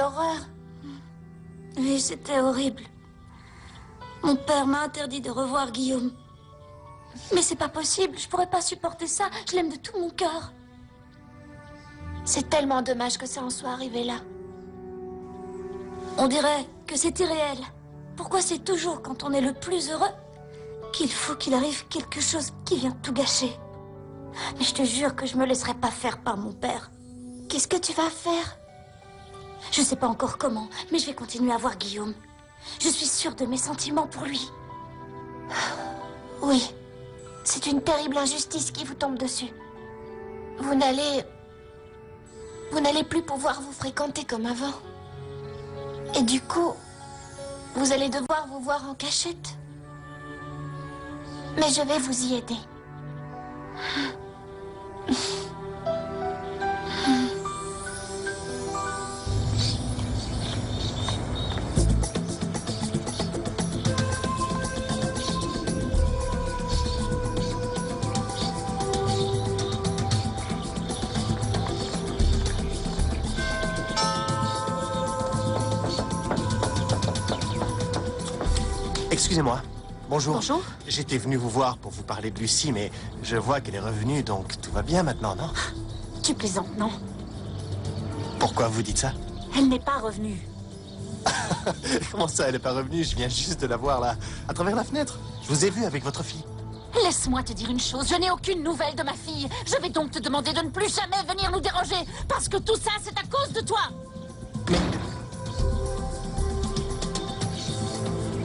horreur. Oui, c'était horrible. Mon père m'a interdit de revoir Guillaume. Mais c'est pas possible, je pourrais pas supporter ça. Je l'aime de tout mon cœur. C'est tellement dommage que ça en soit arrivé là. On dirait que c'est irréel. Pourquoi c'est toujours quand on est le plus heureux qu'il faut qu'il arrive quelque chose qui vient tout gâcher? Mais je te jure que je me laisserai pas faire par mon père. Qu'est-ce que tu vas faire? Je sais pas encore comment, mais je vais continuer à voir Guillaume. Je suis sûre de mes sentiments pour lui. Oui, c'est une terrible injustice qui vous tombe dessus. Vous n'allez plus pouvoir vous fréquenter comme avant. Et du coup, vous allez devoir vous voir en cachette. Mais je vais vous y aider. Excusez-moi. Bonjour. Bonjour. J'étais venu vous voir pour vous parler de Lucie, mais je vois qu'elle est revenue, donc tout va bien maintenant, non? Tu plaisantes, non? Pourquoi vous dites ça? Elle n'est pas revenue. Comment ça, elle n'est pas revenue? Je viens juste de la voir, là, à travers la fenêtre. Je vous ai vu avec votre fille. Laisse-moi te dire une chose, je n'ai aucune nouvelle de ma fille. Je vais donc te demander de ne plus jamais venir nous déranger, parce que tout ça, c'est à cause de toi. Mais...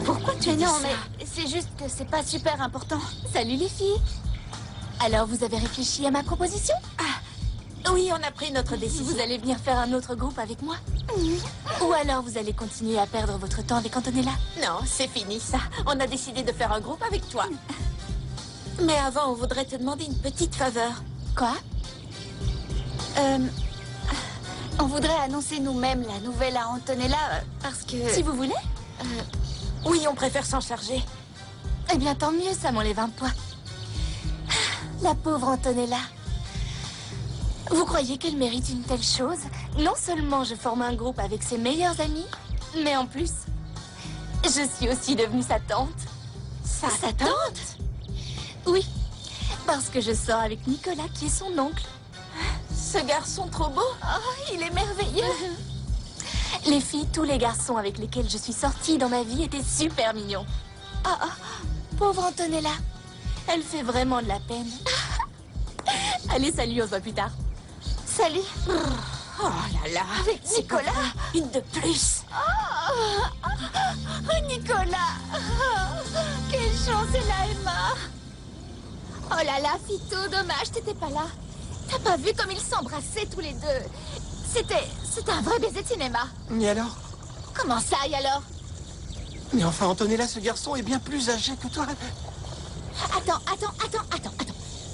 Pourquoi tu dis ça? Non, mais c'est juste que c'est pas super important. Salut les filles. Alors, vous avez réfléchi à ma proposition? Ah, oui, on a pris notre décision. Vous allez venir faire un autre groupe avec moi? Ou alors vous allez continuer à perdre votre temps avec Antonella? Non, c'est fini ça. On a décidé de faire un groupe avec toi. Mais avant, on voudrait te demander une petite faveur. Quoi? On voudrait annoncer nous-mêmes la nouvelle à Antonella parce que... Si vous voulez? Oui, on préfère s'en charger. Eh bien, tant mieux, ça m'enlève un poids. La pauvre Antonella. Vous croyez qu'elle mérite une telle chose? Non seulement je forme un groupe avec ses meilleurs amis, mais en plus, je suis aussi devenue sa tante. Sa tante? Oui, parce que je sors avec Nicolas, qui est son oncle. Ce garçon trop beau. Oh, il est merveilleux. Les filles, tous les garçons avec lesquels je suis sortie dans ma vie étaient super mignons. Pauvre Antonella. Elle fait vraiment de la peine. Allez, salut, on se voit plus tard. Salut. Oh là là, avec Nicolas. Une de plus. Nicolas. Quelle chance elle a, Emma. Oh là là, Fito, dommage, t'étais pas là. T'as pas vu comme ils s'embrassaient tous les deux? C'était un vrai baiser de cinéma. Et alors? Comment ça, et alors? Mais enfin, Antonella, ce garçon est bien plus âgé que toi. Attends.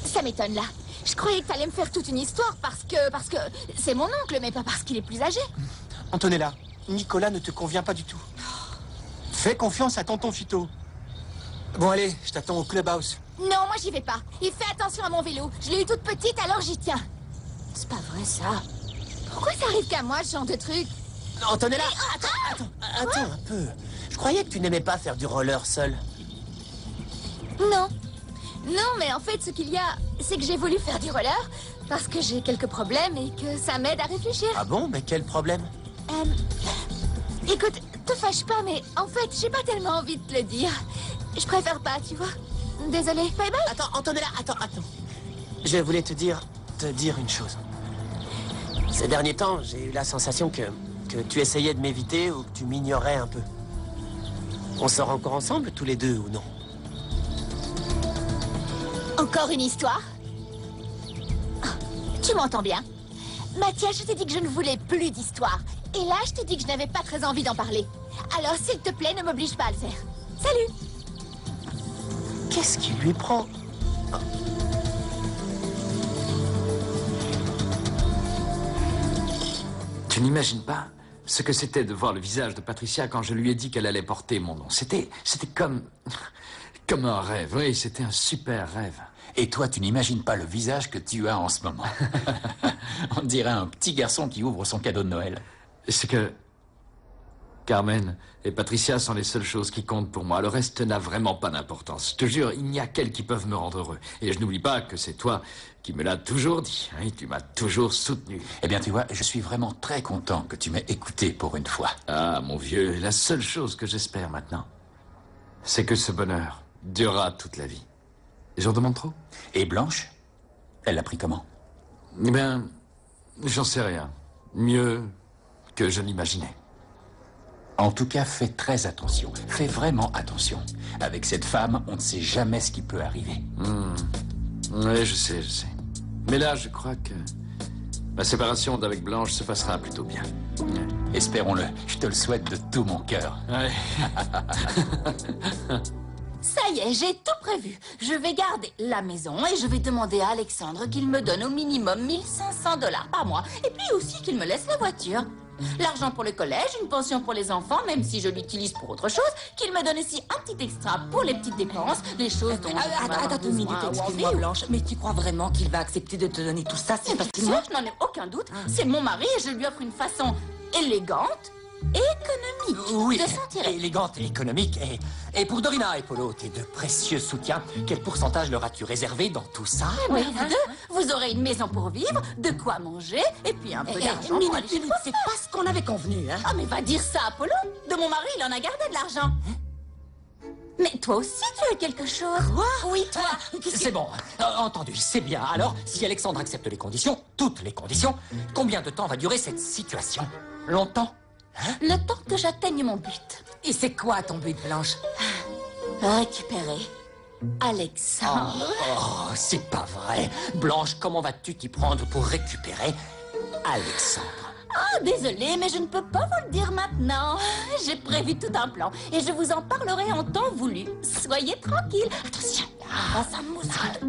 Ça m'étonne, là. Je croyais que t'allais me faire toute une histoire parce que c'est mon oncle, mais pas parce qu'il est plus âgé. Antonella, Nicolas ne te convient pas du tout. Fais confiance à tonton Fito. Bon, allez, je t'attends au clubhouse. Non, moi j'y vais pas. Il fait attention à mon vélo. Je l'ai eu toute petite, alors j'y tiens. C'est pas vrai, ça. Pourquoi ça arrive qu'à moi, ce genre de truc? Antonella, attends un peu. Je croyais que tu n'aimais pas faire du roller seul. Non, mais en fait, ce qu'il y a, c'est que j'ai voulu faire du roller parce que j'ai quelques problèmes et que ça m'aide à réfléchir. Ah bon? Mais quel problème? Écoute, te fâche pas, mais en fait, j'ai pas tellement envie de te le dire. Je préfère pas, tu vois. Désolée, bye bye. Attends, Antonella, attends. Je voulais te dire une chose. Ces derniers temps, j'ai eu la sensation que tu essayais de m'éviter ou que tu m'ignorais un peu. On sort encore ensemble, tous les deux, ou non? Encore une histoire? Tu m'entends bien? Mathias, je t'ai dit que je ne voulais plus d'histoire. Et là, je te dis que je n'avais pas très envie d'en parler. Alors, s'il te plaît, ne m'oblige pas à le faire. Salut! Qu'est-ce qui lui prend? Tu n'imagines pas ce que c'était de voir le visage de Patricia quand je lui ai dit qu'elle allait porter mon nom. C'était comme un rêve. Oui, c'était un super rêve. Et toi, tu n'imagines pas le visage que tu as en ce moment. On dirait un petit garçon qui ouvre son cadeau de Noël. C'est que Carmen et Patricia sont les seules choses qui comptent pour moi. Le reste n'a vraiment pas d'importance. Je te jure, il n'y a qu'elles qui peuvent me rendre heureux. Et je n'oublie pas que c'est toi qui me l'as toujours dit. Hein, tu m'as toujours soutenu. Eh bien, tu vois, je suis vraiment très content que tu m'aies écouté pour une fois. Ah, mon vieux, la seule chose que j'espère maintenant, c'est que ce bonheur durera toute la vie. J'en demande trop? Et Blanche? Elle l'a pris comment? Eh bien, j'en sais rien. Mieux que je l'imaginais. En tout cas, fais très attention. Fais vraiment attention. Avec cette femme, on ne sait jamais ce qui peut arriver. Oui, je sais. Mais là, je crois que ma séparation d'avec Blanche se passera plutôt bien. Espérons-le. Je te le souhaite de tout mon cœur. Ouais. Ça y est, j'ai tout prévu. Je vais garder la maison et je vais demander à Alexandre qu'il me donne au minimum 1500 $ par mois. Et puis aussi qu'il me laisse la voiture. L'argent pour le collège, une pension pour les enfants, même si je l'utilise pour autre chose, qu'il me donne aussi un petit extra pour les petites dépenses, les choses dont... Attends une minute, excuse-moi Blanche, mais tu crois vraiment qu'il va accepter de te donner tout ça si facilement? Je n'en ai aucun doute. C'est mon mari et je lui offre une façon élégante et économique Oui, de s'en tirer. élégante et économique. Et pour Dorina et Polo, tes deux précieux soutiens, quel pourcentage leur as-tu réservé dans tout ça? Oui, vous deux, vous aurez une maison pour vivre, de quoi manger, et puis un peu d'argent pour aller chez vous. C'est pas ce qu'on avait convenu, hein? Ah, mais va dire ça à Polo. De mon mari, il en a gardé de l'argent. Mais toi aussi, tu as quelque chose. Quoi? Oui, toi. C'est bon, entendu, c'est bien. Alors, si Alexandre accepte les conditions, toutes les conditions, combien de temps va durer cette situation? Longtemps? Le temps que j'atteigne mon but. Et c'est quoi ton but, Blanche? Récupérer Alexandre. Oh, c'est pas vrai. Blanche, comment vas-tu t'y prendre pour récupérer Alexandre? Oh, désolée, mais je ne peux pas vous le dire maintenant. J'ai prévu tout un plan et je vous en parlerai en temps voulu. Soyez tranquille. Attention, ça mousse.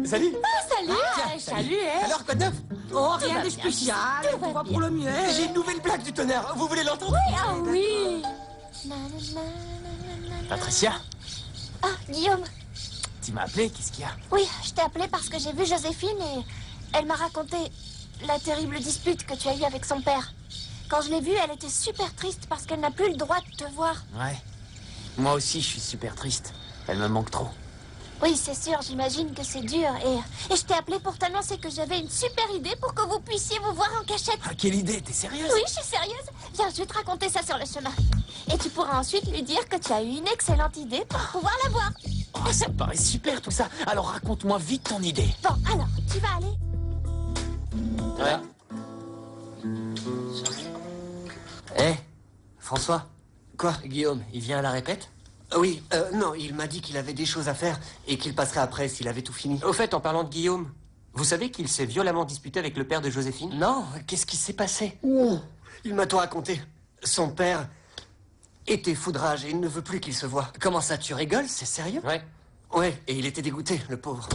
Salut. Ah, salut. Tiens, Salut, hein. Alors, quoi de neuf? Oh, Tout rien va de bien. spécial, Tout va on va bien. pour le mieux. J'ai une nouvelle blague du tonnerre. Vous voulez l'entendre? Ah oui. Patricia, Ah, Guillaume, tu m'as appelé, qu'est-ce qu'il y a? oui, je t'ai appelé parce que j'ai vu Joséphine et elle m'a raconté la terrible dispute que tu as eue avec son père. Quand je l'ai vue, elle était super triste parce qu'elle n'a plus le droit de te voir. Ouais. Moi aussi, je suis super triste. Elle me manque trop. Oui, c'est sûr, j'imagine que c'est dur. Et je t'ai appelé pour t'annoncer que j'avais une super idée pour que vous puissiez vous voir en cachette. Ah, quelle idée, t'es sérieuse? Oui, je suis sérieuse. Viens, je vais te raconter ça sur le chemin. Et tu pourras ensuite lui dire que tu as eu une excellente idée pour pouvoir la voir. Oh, ça me paraît super tout ça. Alors raconte-moi vite ton idée. Bon, alors, tu vas aller... Ouais. Hé, François. Quoi? Guillaume, il vient à la répète? Oui, non, il m'a dit qu'il avait des choses à faire et qu'il passerait après s'il avait tout fini. Au fait, en parlant de Guillaume, vous savez qu'il s'est violemment disputé avec le père de Joséphine? Non, qu'est-ce qui s'est passé? Il m'a tout raconté. Son père était foudrage et il ne veut plus qu'il se voie. Comment ça, tu rigoles? C'est sérieux? Ouais. Ouais, et il était dégoûté, le pauvre.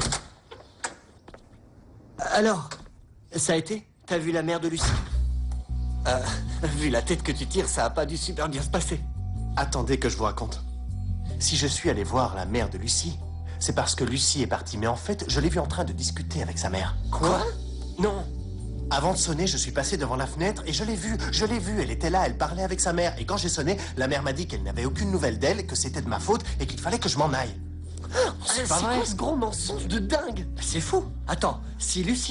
Alors, ça a été? T'as vu la mère de Lucie? Vu la tête que tu tires, ça a pas dû super bien se passer. Attendez que je vous raconte. Si je suis allé voir la mère de Lucie, c'est parce que Lucie est partie. Mais en fait, je l'ai vue en train de discuter avec sa mère. Quoi? Non. Avant de sonner, je suis passé devant la fenêtre et je l'ai vue. Elle était là, elle parlait avec sa mère. Et quand j'ai sonné, la mère m'a dit qu'elle n'avait aucune nouvelle d'elle, que c'était de ma faute et qu'il fallait que je m'en aille. C'est quoi ce gros mensonge de dingue? C'est fou. Attends, si Lucie